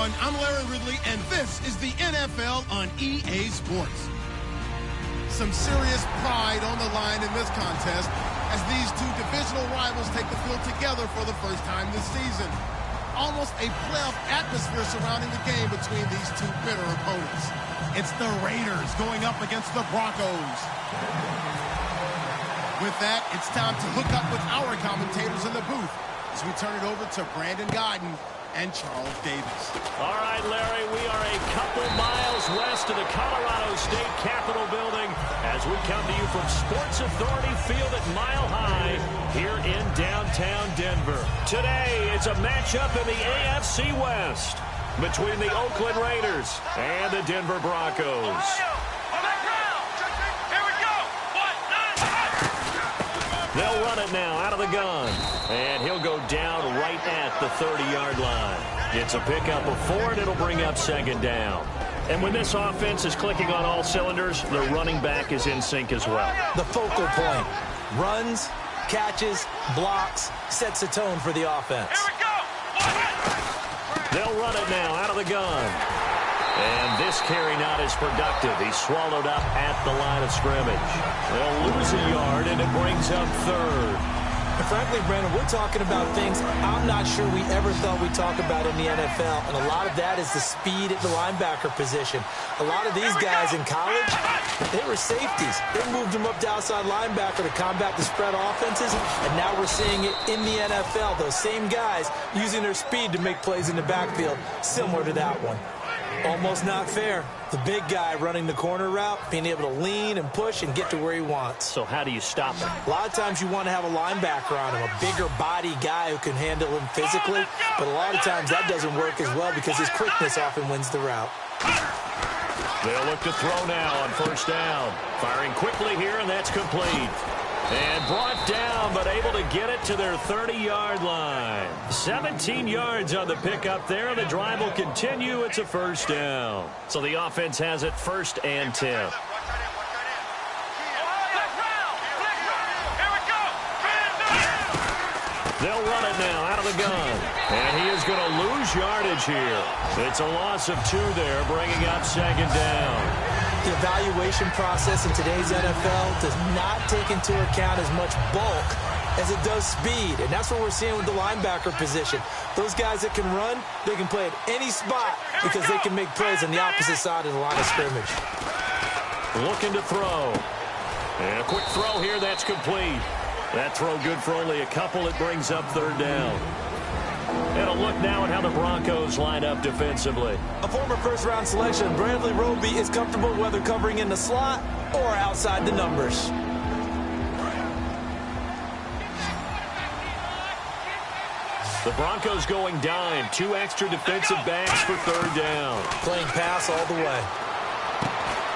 everyone. I'm Larry Ridley, and this is the NFL on EA Sports. Some serious pride on the line in this contest as these two divisional rivals take the field together for the first time this season. Almost a playoff atmosphere surrounding the game between these two bitter opponents. It's the Raiders going up against the Broncos. With that, it's time to hook up with our commentators in the booth as we turn it over to Brandon Godden and Charles Davis. All right, Larry, we are a couple miles west of the Colorado State Capitol building as we come to you from Sports Authority Field at Mile High here in downtown Denver. Today, it's a matchup in the AFC West between the Oakland Raiders and the Denver Broncos. They'll run it now out of the gun. And he'll go down right at the 30-yard line. It's a pickup of 4, and it'll bring up second down. And when this offense is clicking on all cylinders, the running back is in sync as well. The focal point. Runs, catches, blocks, sets a tone for the offense. Here we go! They'll run it now out of the gun. And this carry not as productive. He's swallowed up at the line of scrimmage. They'll lose a yard, and it brings up third. And frankly, Brandon, we're talking about things I'm not sure we ever thought we'd talk about in the NFL. And a lot of that is the speed at the linebacker position. A lot of these guys in college, they were safeties. They moved them up to outside linebacker to combat the spread offenses. And now we're seeing it in the NFL. Those same guys using their speed to make plays in the backfield, similar to that one. Almost not fair. The big guy running the corner route, being able to lean and push and get to where he wants. So how do you stop him? A lot of times you want to have a linebacker on him, a bigger body guy who can handle him physically. But a lot of times that doesn't work as well because his quickness often wins the route. They'll look to throw now on first down. Firing quickly here, and that's complete. And brought down, but able to get it to their 30-yard line. 17 yards on the pickup there. The drive will continue. It's a first down. So the offense has it 1st and 10. They'll run it now out of the gun. And he is going to lose yardage here. It's a loss of 2 there, bringing up second down. The evaluation process in today's NFL does not take into account as much bulk as it does speed. And that's what we're seeing with the linebacker position. Those guys that can run, they can play at any spot because they can make plays on the opposite side of the line of scrimmage. Looking to throw. And a quick throw here, that's complete. That throw good for only a couple. It brings up 3rd down. And a look now at how the Broncos line up defensively. A former first-round selection, Bradley Roby, is comfortable whether covering in the slot or outside the numbers. The Broncos going dime. 2 extra defensive backs for 3rd down. Playing pass all the way.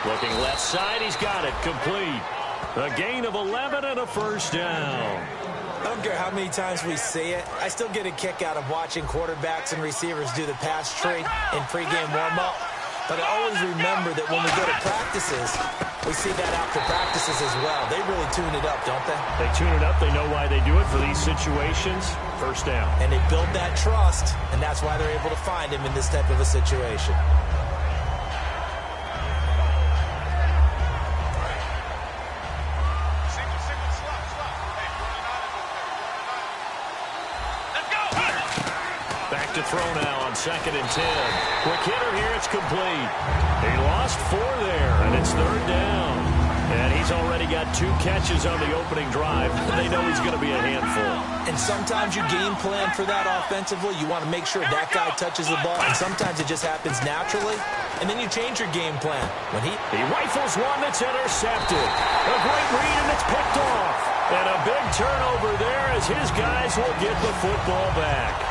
Looking left side, he's got it. Complete. A gain of 11 and a first down. I don't care how many times we say it, I still get a kick out of watching quarterbacks and receivers do the pass tree in pregame warm-up. But I always remember that when we go to practices, we see that after practices as well. They really tune it up, don't they? They tune it up. They know why they do it for these situations. First down. And they build that trust, and that's why they're able to find him in this type of a situation. To throw now on 2nd and 10. Quick hitter here, it's complete. He lost 4 there, and it's 3rd down. And he's already got 2 catches on the opening drive. They know he's going to be a handful. And sometimes you game plan for that offensively. You want to make sure that guy touches the ball, and sometimes it just happens naturally. And then you change your game plan. When he rifles one that's intercepted. A great read, and it's picked off. And a big turnover there as his guys will get the football back.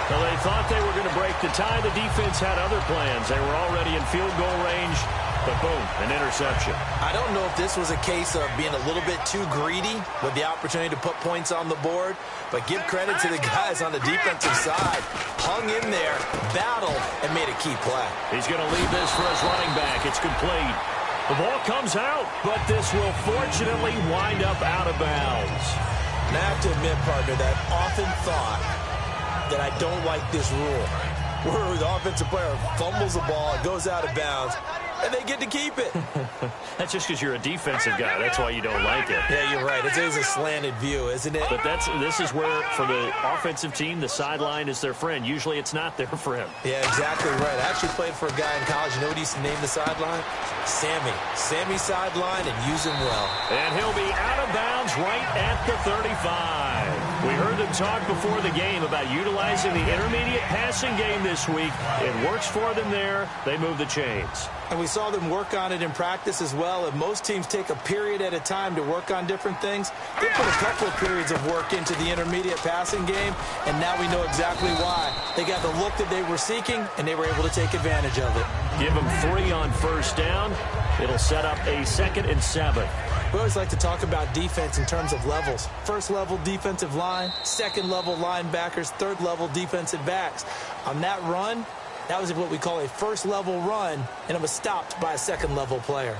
Well, they thought they were going to break the tie. The defense had other plans. They were already in field goal range, but boom, an interception. I don't know if this was a case of being a little bit too greedy with the opportunity to put points on the board, but give credit to the guys on the defensive side. Hung in there, battled, and made a key play. He's going to leave this for his running back. It's complete. The ball comes out, but this will fortunately wind up out of bounds. And I have to admit, partner, that I've often thought that I don't like this rule. where the offensive player fumbles the ball, it goes out of bounds, and they get to keep it. That's just because you're a defensive guy. That's why you don't like it. Yeah, you're right. It is a slanted view, isn't it? But this is where, for the offensive team, the sideline is their friend. Usually it's not their friend. Yeah, exactly right. I actually played for a guy in college. You know what he used to name the sideline? Sammy. Sammy sideline, and use him well. And he'll be out of bounds right at the 35. We heard them talk before the game about utilizing the intermediate passing game this week. It works for them there. They move the chains. And we saw them work on it in practice as well. And most teams take a period at a time to work on different things. They put a couple of periods of work into the intermediate passing game, and now we know exactly why. They got the look that they were seeking, and they were able to take advantage of it. Give them 3 on first down. It'll set up a 2nd and 7. We always like to talk about defense in terms of levels. First level defensive line, second level linebackers, third level defensive backs. On that run, that was what we call a first level run, and it was stopped by a second level player.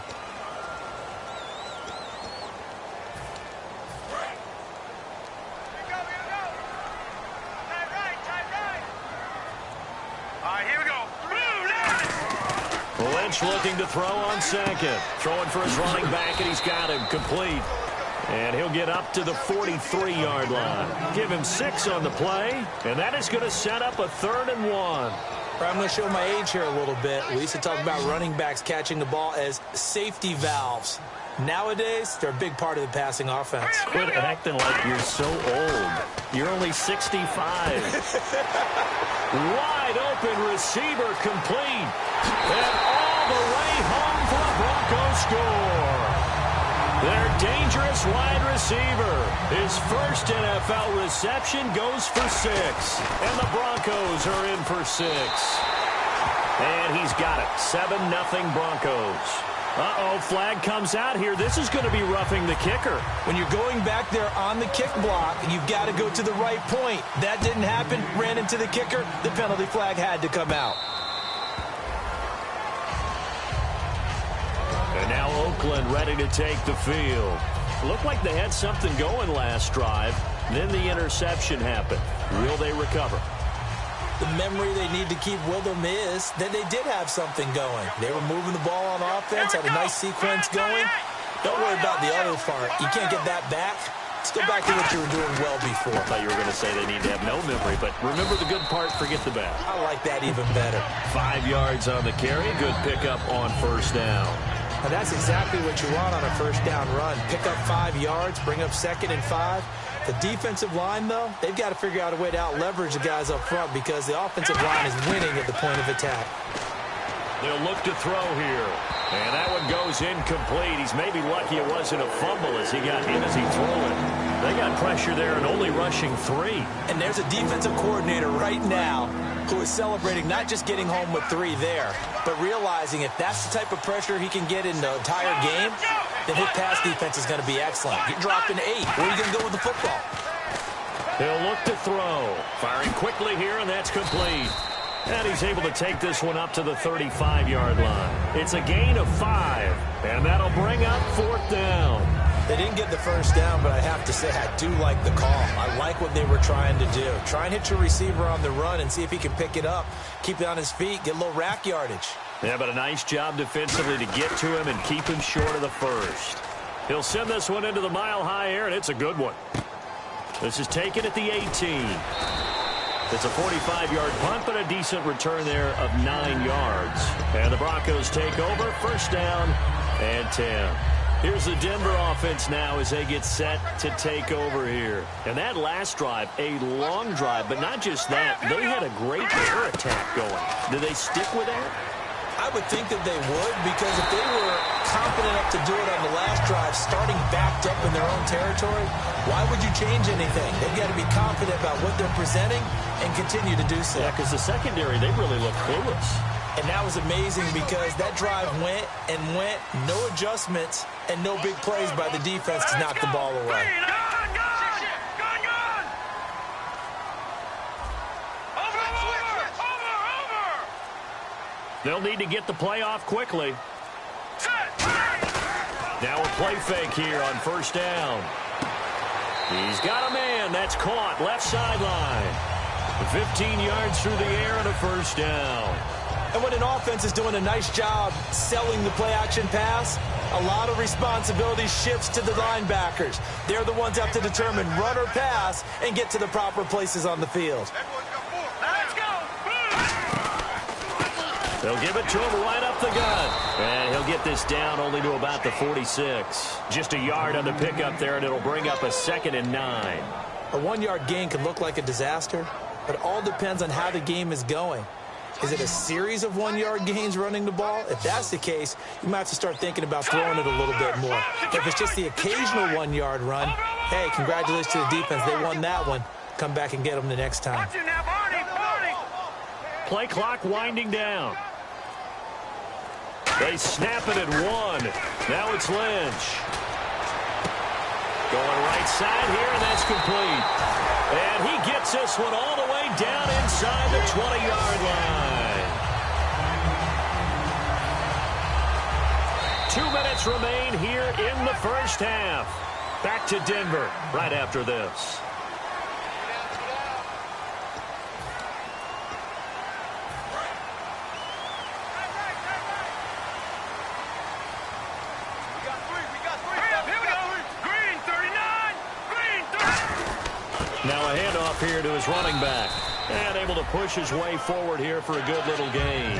Lynch looking to throw on second. Throwing for his running back, and he's got him complete. And he'll get up to the 43-yard line. Give him 6 on the play, and that is going to set up a 3rd and 1. I'm going to show my age here a little bit. We used to talk about running backs catching the ball as safety valves. Nowadays, they're a big part of the passing offense. Quit acting like you're so old. You're only 65. Wide open receiver complete. And all the way home for a Broncos score. Their dangerous wide receiver. His first NFL reception goes for 6. And the Broncos are in for 6. And he's got it. 7-0 Broncos. Uh-oh, flag comes out here. This is going to be roughing the kicker. When you're going back there on the kick block, you've got to go to the right point. That didn't happen. Ran into the kicker. The penalty flag had to come out. And now Oakland ready to take the field. Looked like they had something going last drive. Then the interception happened. Will they recover? The memory they need to keep with them is that they did have something going. They were moving the ball on offense, had a nice sequence going. Don't worry about the other part. You can't get that back. Let's go back to what you were doing well before. I thought you were going to say they need to have no memory, but remember the good part, forget the bad. I like that even better. 5 yards on the carry. Good pickup on first down. Now that's exactly what you want on a first down run. Pick up 5 yards, bring up 2nd and 5. The defensive line, though, they've got to figure out a way to out-leverage the guys up front because the offensive line is winning at the point of attack. They'll look to throw here. And that one goes incomplete. He's maybe lucky it wasn't a fumble as he got hit as he threw it. They got pressure there and only rushing 3. And there's a defensive coordinator right now who is celebrating not just getting home with 3 there, but realizing if that's the type of pressure he can get in the entire game, then his pass defense is going to be excellent. You're dropping 8. Where are you going to go with the football? He'll look to throw. Firing quickly here, and that's complete. And he's able to take this one up to the 35-yard line. It's a gain of 5, and that'll bring up 4th down. They didn't get the first down, but I have to say I do like the call. I like what they were trying to do. Try and hit your receiver on the run and see if he can pick it up, keep it on his feet, get a little rack yardage. Yeah, but a nice job defensively to get to him and keep him short of the first. He'll send this one into the mile-high air, and it's a good one. This is taken at the 18. It's a 45-yard punt, but a decent return there of 9 yards. And the Broncos take over, first down and 10. Here's the Denver offense now as they get set to take over here. And that last drive, a long drive, but not just that. They had a great air attack going. Do they stick with that? I would think that they would, because if they were confident enough to do it on the last drive, starting backed up in their own territory, why would you change anything? They've got to be confident about what they're presenting and continue to do so. Yeah, because the secondary, they really look clueless. And that was amazing because that drive went and went, no adjustments, and no big plays by the defense to knock the ball away. They'll need to get the play off quickly. Now a play fake here on first down. He's got a man. That's caught. Left sideline. 15 yards through the air and a first down. And when an offense is doing a nice job selling the play-action pass, a lot of responsibility shifts to the linebackers. They're the ones that have to determine run or pass and get to the proper places on the field. They'll give it to him right up the gut. And he'll get this down only to about the 46. Just a yard on the pickup there, and it'll bring up a 2nd and 9. A 1-yard gain can look like a disaster, but it all depends on how the game is going. Is it a series of 1-yard gains running the ball? If that's the case, you might have to start thinking about throwing it a little bit more. If it's just the occasional 1-yard run, hey, congratulations to the defense. They won that one. Come back and get them the next time. Play clock winding down. They snap it at 1. Now it's Lynch. Going right side here, and that's complete. And he gets this one all the way down inside the 20-yard line. 2 minutes remain here in the first half. Back to Denver right after this. Now a handoff here to his running back. And able to push his way forward here for a good little gain.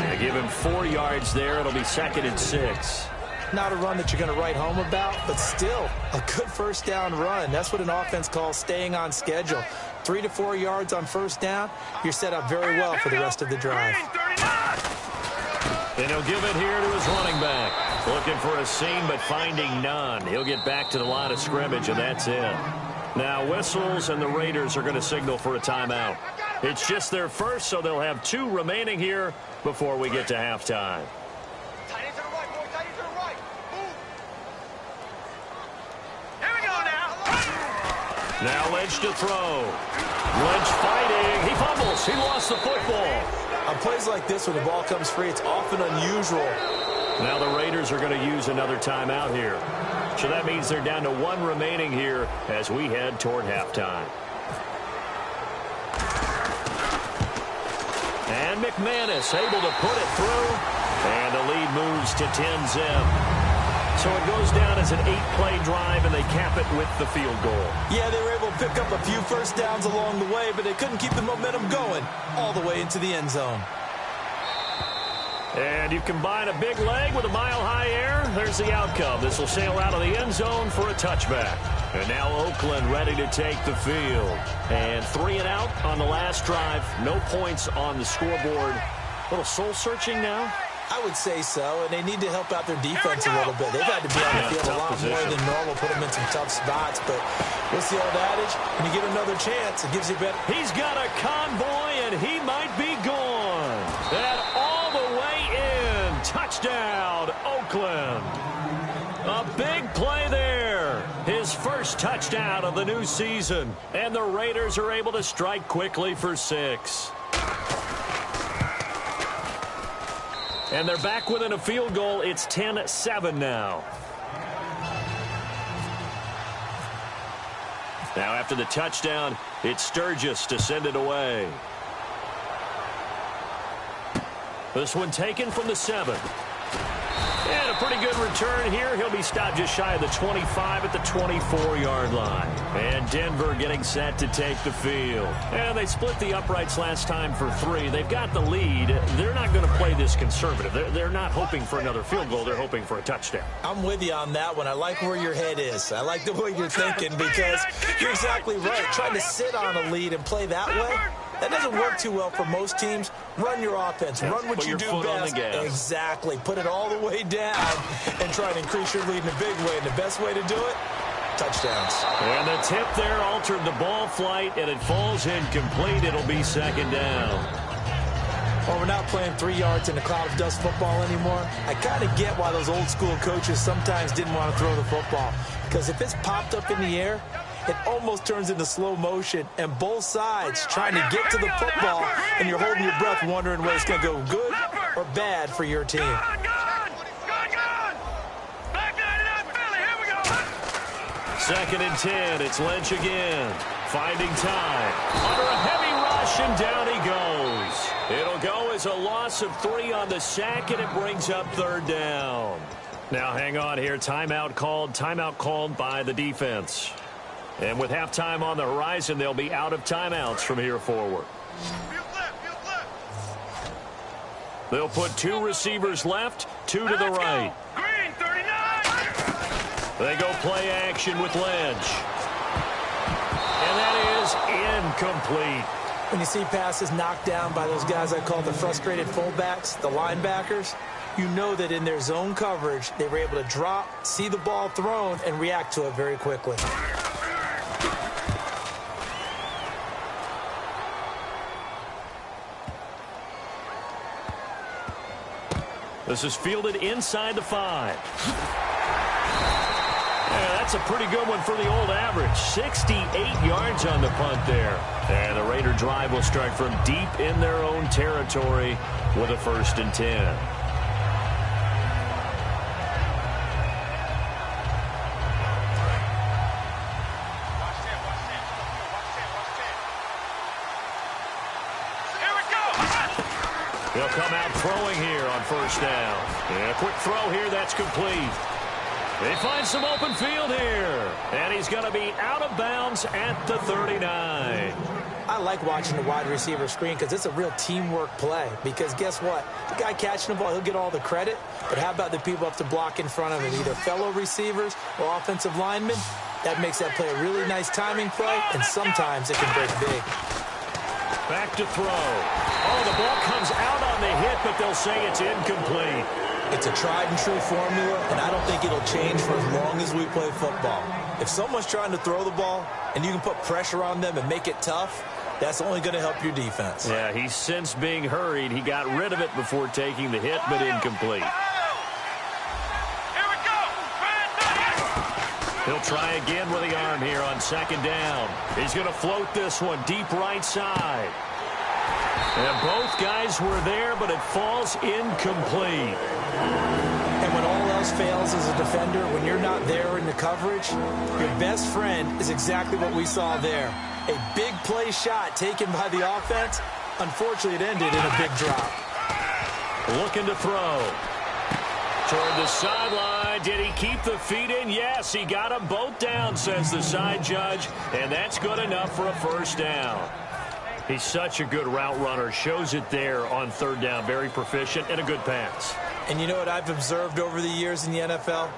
They give him 4 yards there. It'll be 2nd and 6. Not a run that you're going to write home about, but still a good first down run. That's what an offense calls staying on schedule. 3 to 4 yards on first down. You're set up very well for the rest of the drive. And he'll give it here to his running back. Looking for a seam, but finding none. He'll get back to the line of scrimmage, and that's it. Now whistles, and the Raiders are going to signal for a timeout. It's just their first, so they'll have 2 remaining here before we get to halftime. Now Lynch to throw. Lynch fighting. He fumbles. He lost the football. On plays like this, when the ball comes free, it's often unusual. Now the Raiders are going to use another timeout here. So that means they're down to 1 remaining here as we head toward halftime. And McManus able to put it through. And the lead moves to 10-zip. So it goes down as an 8-play drive, and they cap it with the field goal. Yeah, they were able to pick up a few first downs along the way, but they couldn't keep the momentum going all the way into the end zone. And you combine a big leg with a mile-high air, there's the outcome. This will sail out of the end zone for a touchback. And now Oakland ready to take the field. And 3 and out on the last drive. No points on the scoreboard. A little soul-searching now? I would say so, and they need to help out their defense a little bit. They've had to be on the field a lot more than normal, put them in some tough spots. But what's the old adage? When you get another chance, it gives you a better. He's got a convoy, and he might be gone. And all the way in. Touchdown, Oakland. A big play there. His first touchdown of the new season. And the Raiders are able to strike quickly for 6. And they're back within a field goal. It's 10-7 now. Now after the touchdown, it's Sturgis to send it away. This one taken from the 7. And a pretty good return here. He'll be stopped just shy of the 25 at the 24-yard line. And Denver getting set to take the field. And they split the uprights last time for 3. They've got the lead. They're not going to play this conservative. They're not hoping for another field goal. They're hoping for a touchdown. I'm with you on that one. I like where your head is. I like the way you're thinking because you're exactly right. Trying to sit on a lead and play that way, that doesn't work too well for most teams. Run your offense. Run what you do best. Exactly. Put it all the way down and try to increase your lead in a big way. And the best way to do it, touchdowns. And the tip there altered the ball flight, and it falls incomplete. It'll be 2nd down. Well, we're not playing 3 yards in a cloud of dust football anymore. I kind of get why those old school coaches sometimes didn't want to throw the football. Because if it's popped up in the air, it almost turns into slow motion, and both sides trying to get to the football, and you're holding your breath wondering whether it's going to go good or bad for your team. 2nd and 10. It's Lynch again. Finding time. Under a heavy rush, and down he goes. It'll go as a loss of 3 on the sack, and it brings up 3rd down. Now hang on here. Timeout called by the defense. And with halftime on the horizon, they'll be out of timeouts from here forward. They'll put 2 receivers left, 2 to the right. Green, 39. They go play action with Lynch. And that is incomplete. When you see passes knocked down by those guys I call the frustrated fullbacks, the linebackers, you know that in their zone coverage, they were able to drop, see the ball thrown, and react to it very quickly. This is fielded inside the 5. Yeah, that's a pretty good one for the old average. 68 yards on the punt there. And the Raider drive will start from deep in their own territory with a 1st and 10. He'll come out throwing here on 1st down. And a quick throw here, that's complete. They find some open field here. And he's going to be out of bounds at the 39. I like watching the wide receiver screen because it's a real teamwork play. Because guess what? The guy catching the ball, he'll get all the credit. But how about the people up to block in front of him, either fellow receivers or offensive linemen? That makes that play a really nice timing play, and sometimes it can break big. Back to throw. Oh, the ball comes out on the hit, but they'll say it's incomplete. It's a tried-and-true formula, and I don't think it'll change for as long as we play football. If someone's trying to throw the ball and you can put pressure on them and make it tough, that's only going to help your defense. Yeah, he's since being hurried. He got rid of it before taking the hit, but incomplete. Here we go. He'll try again with the arm here on 2nd down. He's going to float this one deep right side. And both guys were there, but it falls incomplete. And when all else fails as a defender, when you're not there in the coverage, your best friend is exactly what we saw there. A big play shot taken by the offense. Unfortunately, it ended in a big drop. Looking to throw. Toward the sideline. Did he keep the feet in? Yes, he got them both down, says the side judge. And that's good enough for a 1st down. He's such a good route runner. Shows it there on 3rd down. Very proficient and a good pass. And you know what I've observed over the years in the NFL?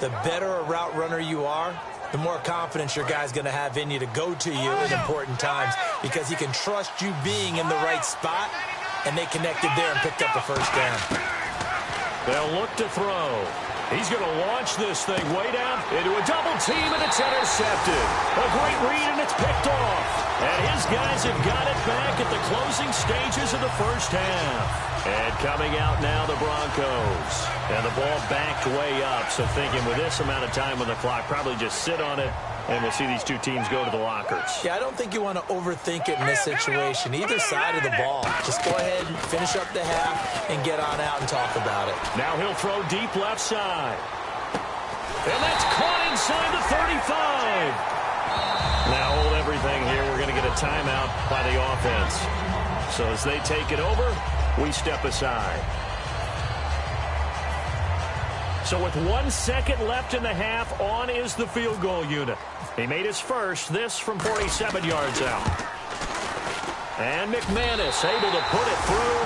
The better a route runner you are, the more confidence your guy's going to have in you to go to you in important times because he can trust you being in the right spot, and they connected there and picked up the 1st down. They'll look to throw. He's going to launch this thing way down into a double team, and it's intercepted. A great read, and it's picked off. And his guys have got it back at the closing stages of the 1st half. And coming out now, the Broncos. And the ball backed way up. So thinking with this amount of time on the clock, probably just sit on it, and we'll see these two teams go to the lockers. Yeah, I don't think you want to overthink it in this situation. Either side of the ball. Just go ahead and finish up the half and get on out and talk about it. Now he'll throw deep left side. And that's caught inside the 35. Now hold everything here. We're going to get a timeout by the offense. So as they take it over, we step aside. So with 1 second left in the half, on is the field goal unit. He made his first, this from 47 yards out. And McManus able to put it through,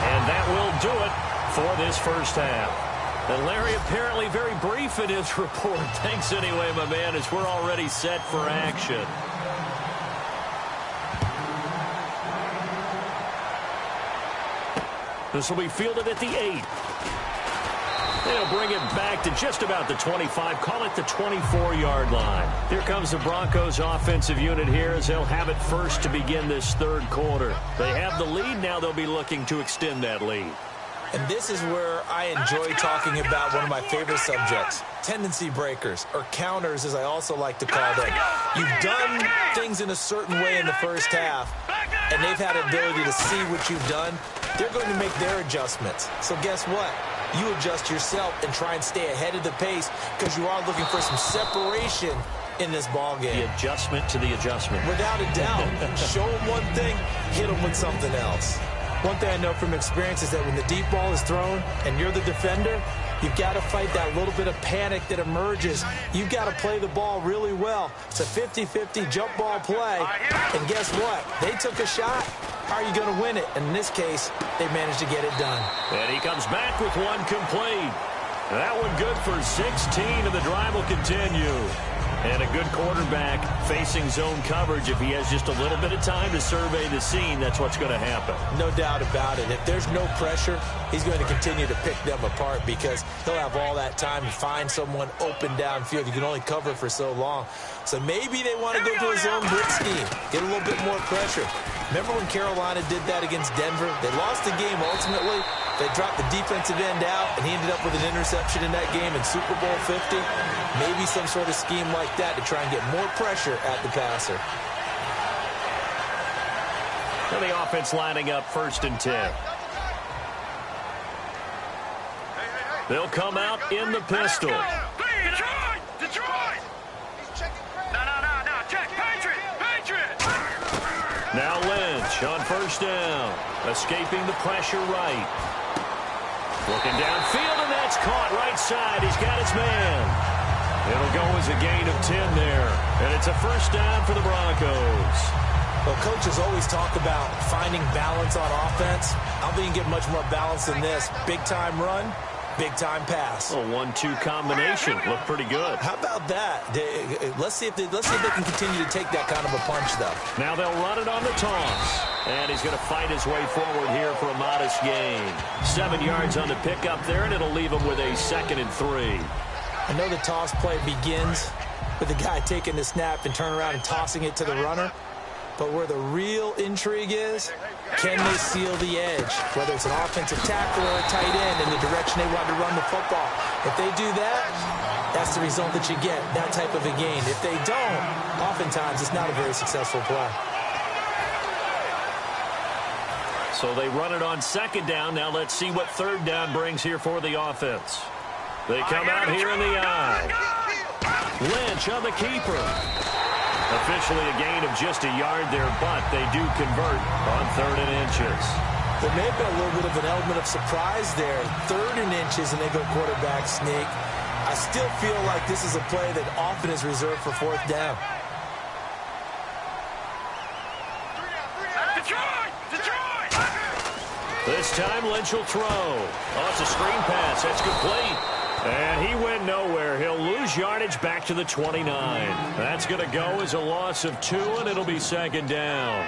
and that will do it for this 1st half. And Larry apparently very brief in his report. Thanks anyway, my man, as we're already set for action. This will be fielded at the 8. They'll bring it back to just about the 25, call it the 24-yard line. Here comes the Broncos offensive unit here as they'll have it first to begin this 3rd quarter. They have the lead, now they'll be looking to extend that lead. And this is where I enjoy talking about one of my favorite subjects, tendency breakers, or counters as I also like to call them. You've done things in a certain way in the 1st half, and they've had an ability to see what you've done. They're going to make their adjustments. So guess what? You adjust yourself and try and stay ahead of the pace because you are looking for some separation in this ball game. The adjustment to the adjustment. Without a doubt. Show them one thing, hit them with something else. One thing I know from experience is that when the deep ball is thrown and you're the defender, you've got to fight that little bit of panic that emerges. You've got to play the ball really well. It's a 50-50 jump ball play. And guess what? They took a shot. How are you going to win it? And in this case, they managed to get it done. And he comes back with one complete. That one good for 16, and the drive will continue. And a good quarterback facing zone coverage. If he has just a little bit of time to survey the scene, that's what's going to happen. No doubt about it. If there's no pressure, he's going to continue to pick them apart because he'll have all that time to find someone open downfield. You can only cover for so long. So maybe they want to go to a zone blitz scheme, get a little bit more pressure. Remember when Carolina did that against Denver? They lost the game ultimately. They dropped the defensive end out, and he ended up with an interception in that game in Super Bowl 50. Maybe some sort of scheme like that to try and get more pressure at the passer. And the offense lining up 1st and 10. They'll come out in the pistol. Detroit! Detroit! No, check. Patriot! Now Lynch on 1st down. Escaping the pressure right. Looking downfield, and that's caught right side. He's got his man. It'll go as a gain of 10 there. And it's a 1st down for the Broncos. Well, coaches always talk about finding balance on offense. I don't think you can get much more balance than this. Big-time run, big-time pass. A 1-2 combination. Looked pretty good. How about that? Let's see if they can continue to take that kind of a punch, though. Now they'll run it on the toss. And he's going to fight his way forward here for a modest gain. 7 yards on the pickup there, and it'll leave him with a 2nd and 3. I know the toss play begins with the guy taking the snap and turning around and tossing it to the runner. But where the real intrigue is, can they seal the edge? Whether it's an offensive tackle or a tight end in the direction they want to run the football. If they do that, that's the result that you get, that type of a gain. If they don't, oftentimes it's not a very successful play. So they run it on 2nd down. Now let's see what 3rd down brings here for the offense. They come out here in the eye. Lynch on the keeper. Officially a gain of just a yard there, but they do convert on 3rd and inches. There may have been a little bit of an element of surprise there. 3rd and inches, and they go quarterback sneak. I still feel like this is a play that often is reserved for 4th down. This time Lynch will throw. Oh, it's a screen pass. That's complete. And he went nowhere. He'll lose yardage back to the 29. That's going to go as a loss of 2, and it'll be 2nd down.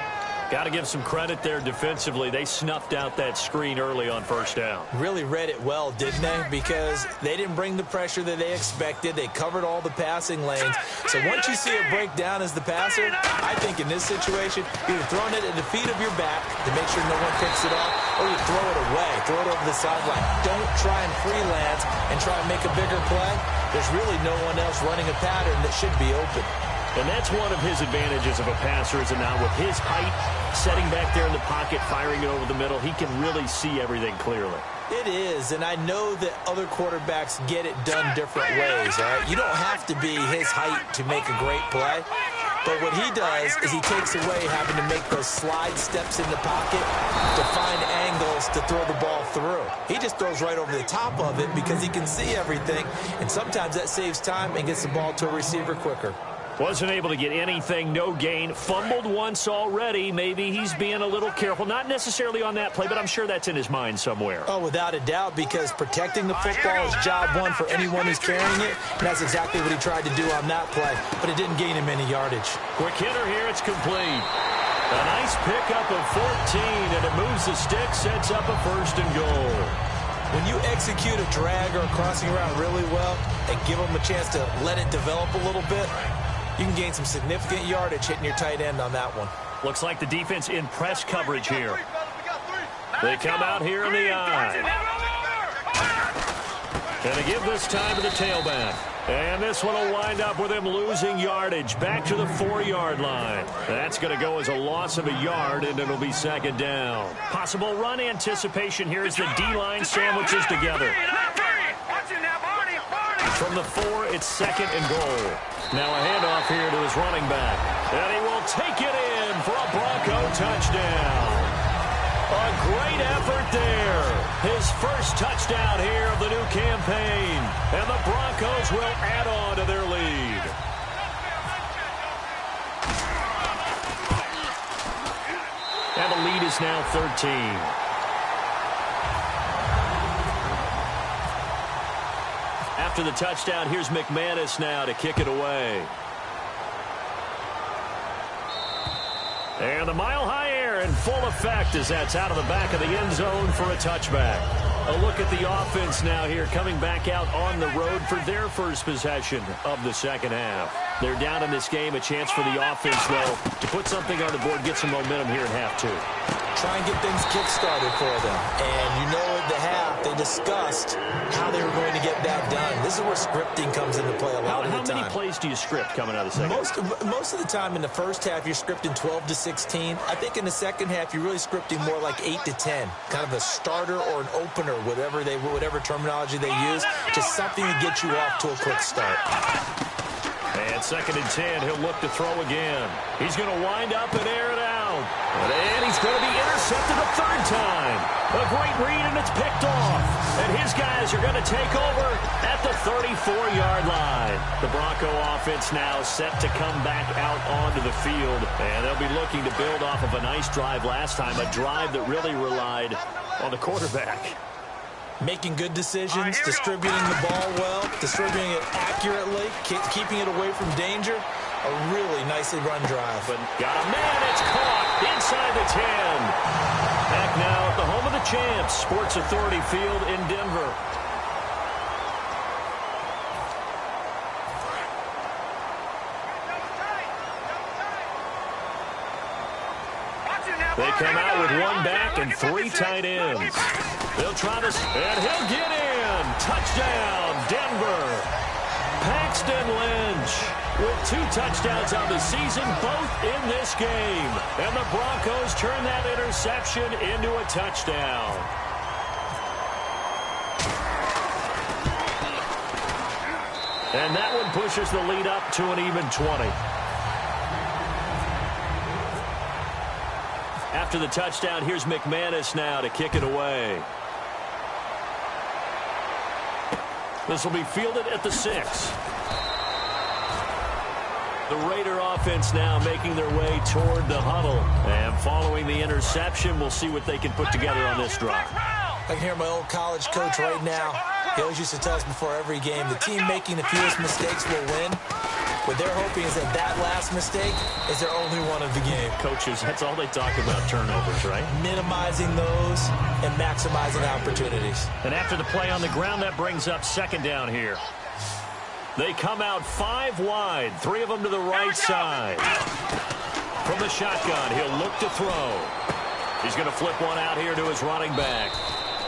Got to give some credit there defensively. They snuffed out that screen early on 1st down. Really read it well, didn't they? Because they didn't bring the pressure that they expected. They covered all the passing lanes. So once you see it break down as the passer, I think in this situation, you're throwing it at the feet of your back to make sure no one picks it off, or you throw it away, throw it over the sideline. Don't try and freelance and try and make a bigger play. There's really no one else running a pattern that should be open. And that's one of his advantages of a passer, is that now with his height, setting back there in the pocket, firing it over the middle, he can really see everything clearly. It is, and I know that other quarterbacks get it done different ways, all right? You don't have to be his height to make a great play. But what he does is he takes away having to make those slide steps in the pocket to find angles to throw the ball through. He just throws right over the top of it because he can see everything, and sometimes that saves time and gets the ball to a receiver quicker. Wasn't able to get anything, no gain. Fumbled once already. Maybe he's being a little careful. Not necessarily on that play, but I'm sure that's in his mind somewhere. Oh, without a doubt, because protecting the football is job one for anyone who's carrying it. And that's exactly what he tried to do on that play, but it didn't gain him any yardage. Quick hitter here, it's complete. A nice pickup of 14, and it moves the stick, sets up a 1st and goal. When you execute a drag or a crossing route really well and give them a chance to let it develop a little bit, you can gain some significant yardage hitting your tight end on that one. Looks like the defense in press coverage here. They come out here in the eye. Gonna give this time to the tailback. And this one will wind up with him losing yardage back to the 4-yard line. That's going to go as a loss of a yard, and it'll be 2nd down. Possible run anticipation here as the D-line sandwiches together. From the 4, it's 2nd and goal. Now a handoff here to his running back. And he will take it in for a Bronco touchdown. A great effort there. His first touchdown here of the new campaign. And the Broncos will add on to their lead. And the lead is now 13. After the touchdown, here's McManus now to kick it away. And the mile-high air in full effect as that's out of the back of the end zone for a touchback. A look at the offense now here, coming back out on the road for their first possession of the second half. They're down in this game. A chance for the offense, though, to put something on the board, get some momentum here in half 2. Try and get things kick-started for them. And you know at the half, they discussed how they were going to get that done. This is where scripting comes into play a lot of the time. How many plays do you script coming out of the second? Most of the time in the first half, you're scripting 12 to 16. I think in the second half, you're really scripting more like 8 to 10. Kind of a starter or an opener, whatever terminology they use. Just something to get you off to a quick start. And 2nd and 10, he'll look to throw again. He's going to wind up and air it out. And he's going to be intercepted a 3rd time. A great read, and it's picked off. And his guys are going to take over at the 34-yard line. The Bronco offense now set to come back out onto the field. And they'll be looking to build off of a nice drive last time, a drive that really relied on the quarterback. Making good decisions, distributing the ball well, distributing it accurately, keeping it away from danger. A really nicely run drive. But got a man, it's caught inside the 10. Back now at the home of the champs, Sports Authority Field in Denver. They come out with 1 back and 3 tight ends. They'll try this, and he'll get in. Touchdown, Denver. Paxton Lynch with 2 touchdowns on the season, both in this game. And the Broncos turn that interception into a touchdown. And that one pushes the lead up to an even 20. After the touchdown, here's McManus now to kick it away. This will be fielded at the 6. The Raider offense now making their way toward the huddle. And following the interception, we'll see what they can put together on this drive. I can hear my old college coach right now. He always used to tell us before every game, the team making the fewest mistakes will win. What they're hoping is that last mistake is their only one of the game. Coaches, that's all they talk about, turnovers, right? Minimizing those and maximizing opportunities. And after the play on the ground, that brings up 2nd down here. They come out 5 wide, 3 of them to the right side. From the shotgun, he'll look to throw. He's going to flip one out here to his running back.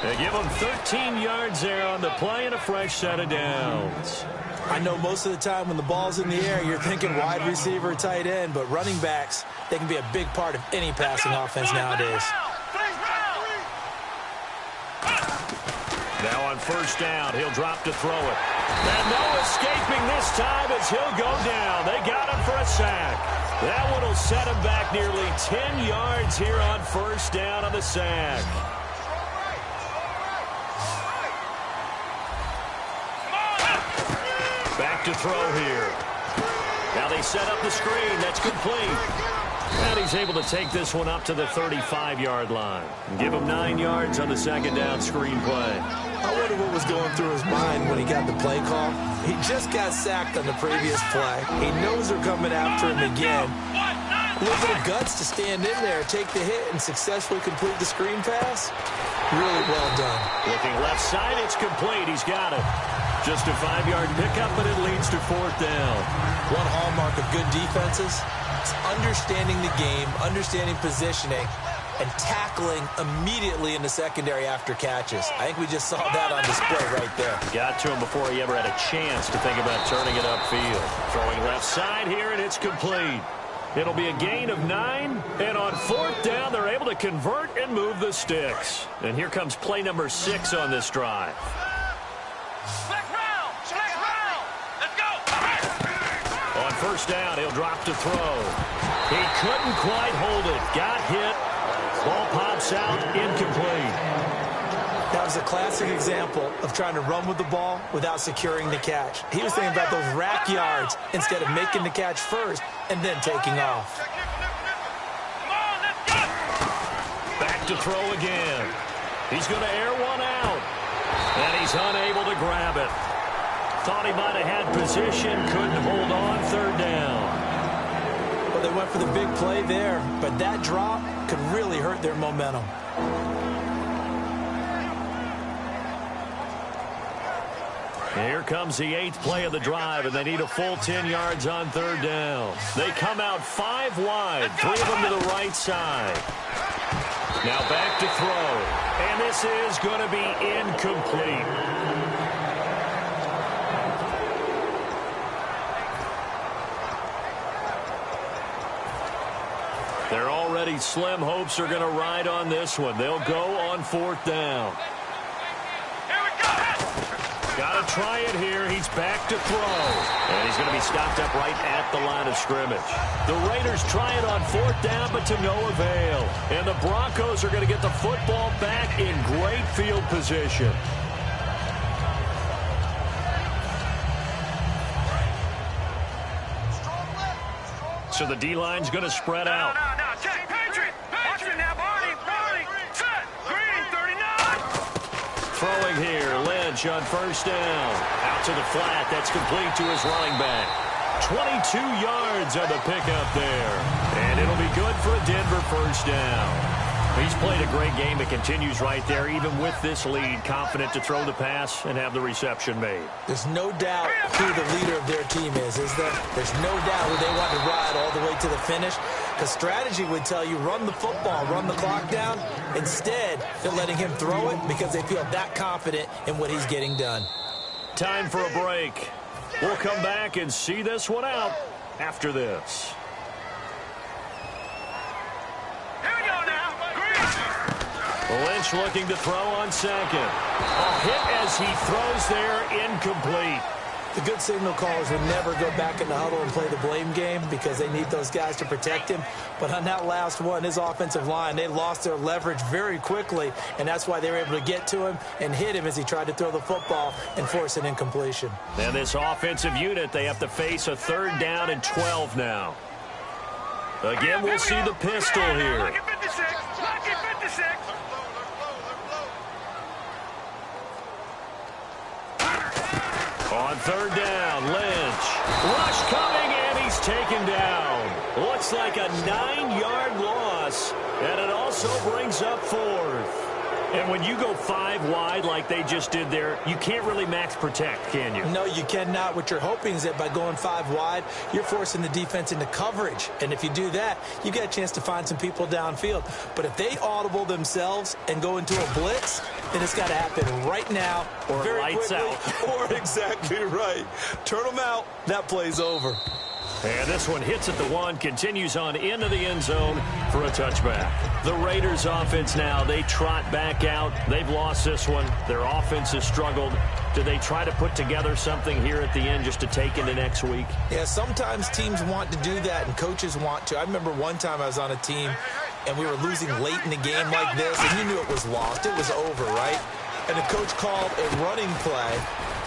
They give him 13 yards there on the play and a fresh set of downs. I know most of the time when the ball's in the air, you're thinking wide receiver, tight end, but running backs, they can be a big part of any passing offense nowadays. Now on 1st down, he'll drop to throw it. And no escaping this time as he'll go down. They got him for a sack. That one will set him back nearly 10 yards here on 1st down on the sack. Back to throw here. Now they set up the screen. That's complete. And he's able to take this one up to the 35-yard line. And give him 9 yards on the 2nd down screen play. I wonder what was going through his mind when he got the play call. He just got sacked on the previous play. He knows they're coming after him again. A little bit of guts to stand in there, take the hit, and successfully complete the screen pass. Really well done. Looking left side, it's complete. He's got it. Just a 5-yard pickup, but it leads to 4th down. One hallmark of good defenses is understanding the game, understanding positioning, and tackling immediately in the secondary after catches. I think we just saw that on display right there. Got to him before he ever had a chance to think about turning it upfield. Throwing left side here, and it's complete. It'll be a gain of 9, and on 4th down, they're able to convert and move the sticks. And here comes play number 6 on this drive. first down. He'll drop to throw. He couldn't quite hold it. Got hit. Ball pops out, incomplete. That was a classic example of trying to run with the ball without securing the catch. He was thinking about those rack yards instead of making the catch first and then taking off. Back to throw again. He's going to air one out. And he's unable to grab it. Thought he might have had position, couldn't hold on, third down. Well, they went for the big play there, but that drop could really hurt their momentum. Here comes the 8th play of the drive, and they need a full 10 yards on third down. They come out 5 wide, 3 of them to the right side. Now back to throw, and this is going to be incomplete. Their already slim hopes are going to ride on this one. They'll go on 4th down. Got to try it here. He's back to throw. And he's going to be stopped up right at the line of scrimmage. The Raiders try it on 4th down, but to no avail. And the Broncos are going to get the football back in great field position. So the D-line's going to spread out. No, check. Patriot. Watch it now, Barney. Set. Green, 39. Throwing here, Lynch on first down. Out to the flat, that's complete to his running back. 22 yards on the pickup there. And it'll be good for a Denver first down. He's played a great game. It continues right there, even with this lead, confident to throw the pass and have the reception made. There's no doubt who the leader of their team is there? There's no doubt who they want to ride all the way to the finish. Because strategy would tell you run the football, run the clock down. Instead, they're letting him throw it because they feel that confident in what he's getting done. Time for a break. We'll come back and see this one out after this. Lynch looking to throw on second. A hit as he throws there, incomplete. The good signal callers would never go back in the huddle and play the blame game because they need those guys to protect him. But on that last one, his offensive line, they lost their leverage very quickly, and that's why they were able to get to him and hit him as he tried to throw the football and force an incompletion. And this offensive unit, they have to face a 3rd down and 12 now. Again, we'll see the pistol here. Lucky 56. Lucky 56. On 3rd down, Lynch. Rush coming, and he's taken down. Looks like a 9-yard loss, and it also brings up 4th. And when you go 5 wide like they just did there, you can't really max protect, can you? No, you cannot. What you're hoping is that by going 5 wide, you're forcing the defense into coverage. And if you do that, you get a chance to find some people downfield. But if they audible themselves and go into a blitz, then it's got to happen right now, or very lights quickly, out. Or exactly right. Turn them out. That play's over. And this one hits at the 1, continues on into the end zone for a touchback. The Raiders offense now, they trot back out. They've lost this one. Their offense has struggled. Do they try to put together something here at the end just to take into next week? Yeah, sometimes teams want to do that and coaches want to. I remember one time I was on a team and we were losing late in the game like this, and you knew it was lost. It was over, right? And the coach called a running play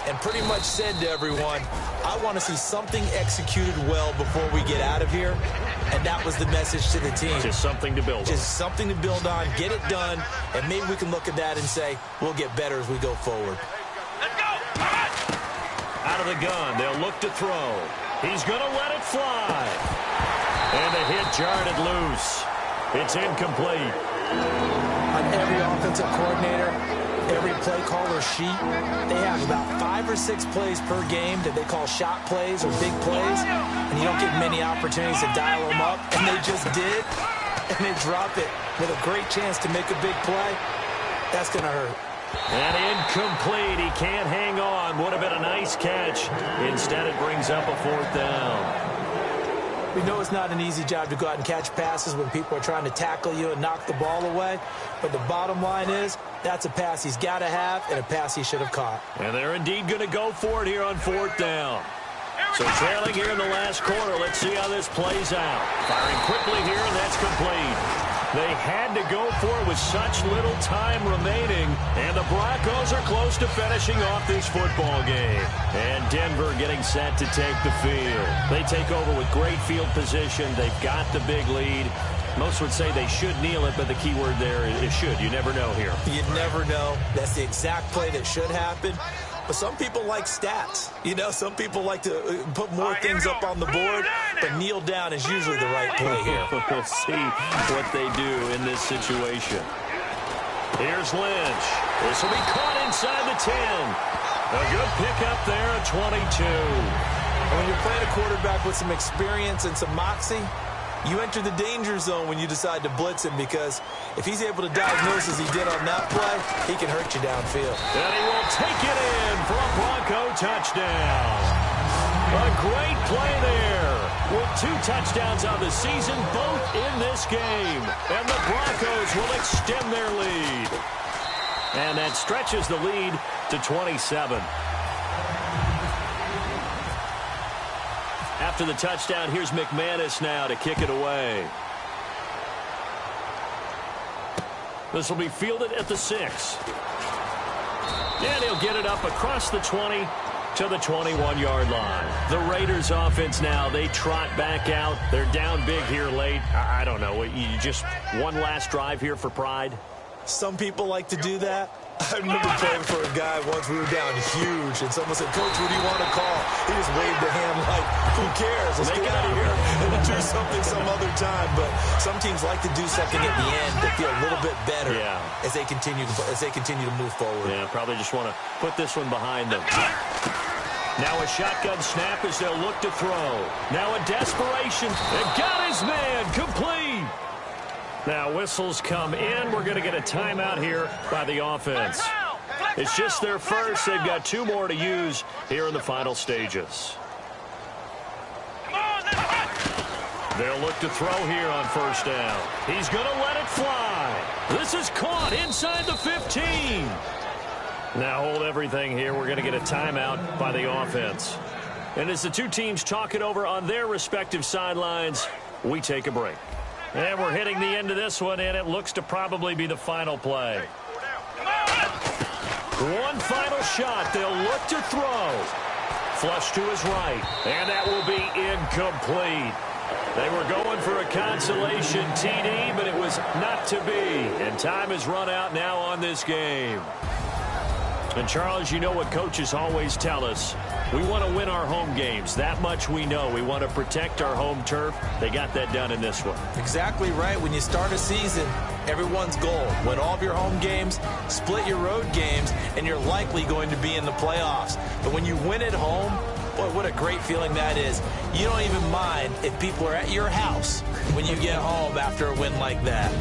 and pretty much said to everyone, I want to see something executed well before we get out of here. And that was the message to the team. Just something to build on. Just something to build on, get it done, and maybe we can look at that and say, we'll get better as we go forward. Let's go! Out of the gun, they'll look to throw. He's going to let it fly. And the hit jarred it loose. It's incomplete. On every offensive coordinator, every play caller sheet, they have about 5 or 6 plays per game that they call shot plays or big plays, and you don't get many opportunities to dial them up, and they just did, and they drop it with a great chance to make a big play. That's going to hurt. And incomplete. He can't hang on. Would have been a nice catch. Instead, it brings up a 4th down. We know it's not an easy job to go out and catch passes when people are trying to tackle you and knock the ball away. But the bottom line is, that's a pass he's got to have and a pass he should have caught. And they're indeed going to go for it here on 4th down. So trailing here in the last quarter. Let's see how this plays out. Firing quickly here, and that's complete. They had to go for it with such little time remaining, and the Broncos are close to finishing off this football game. And Denver getting set to take the field. They take over with great field position. They've got the big lead. Most would say they should kneel it, but the key word there is should. You never know here. You never know. That's the exact play that should happen. But some people like stats. You know, some people like to put more things up on the board, but kneel down is usually the right play here. We'll see what they do in this situation. Here's Lynch. This will be caught inside the 10. A good pickup there at 22. And when you're playing a quarterback with some experience and some moxie, you enter the danger zone when you decide to blitz him, because if he's able to diagnose as he did on that play, he can hurt you downfield. And he will take it in for a Bronco touchdown. A great play there with 2 touchdowns on the season, both in this game. And the Broncos will extend their lead. And that stretches the lead to 27. After the touchdown, here's McManus now to kick it away. This will be fielded at the 6. And he'll get it up across the 20 to the 21-yard line. The Raiders offense now, they trot back out. They're down big here late. I don't know. You just one last drive here for pride? Some people like to do that. I remember playing for a guy once. We were down huge, and someone said, "Coach, what do you want to call?" He just waved a hand like, "Who cares? Let's get out of here and do something some other time." But some teams like to do something at the end to feel a little bit better as they continue to move forward. Yeah, probably just want to put this one behind them. Now a shotgun snap as they'll look to throw. Now a desperation. They've got his man complete. Now whistles come in. We're going to get a timeout here by the offense. It's just their first. They've got 2 more to use here in the final stages. They'll look to throw here on first down. He's going to let it fly. This is caught inside the 15. Now hold everything here. We're going to get a timeout by the offense. And as the 2 teams talk it over on their respective sidelines, we take a break. And we're hitting the end of this one, and it looks to probably be the final play. One final shot. They'll look to throw. Flush to his right, and that will be incomplete. They were going for a consolation TD, but it was not to be. And time has run out now on this game. And, Charles, you know what coaches always tell us. We want to win our home games. That much we know. We want to protect our home turf. They got that done in this one. Exactly right. When you start a season, everyone's goal: win all of your home games, split your road games, and you're likely going to be in the playoffs. But when you win at home, boy, what a great feeling that is. You don't even mind if people are at your house when you get home after a win like that.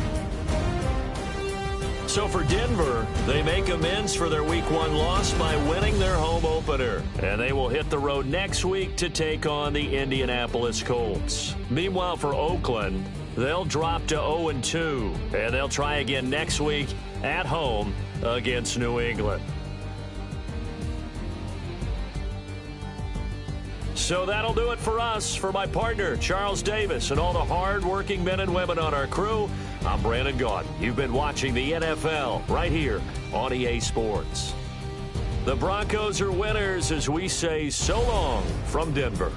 So for Denver, they make amends for their Week 1 loss by winning their home opener. And they will hit the road next week to take on the Indianapolis Colts. Meanwhile, for Oakland, they'll drop to 0-2. And they'll try again next week at home against New England. So that'll do it for us. For my partner, Charles Davis, and all the hard-working men and women on our crew, I'm Brandon Gaudin. You've been watching the NFL right here on EA Sports. The Broncos are winners as we say so long from Denver.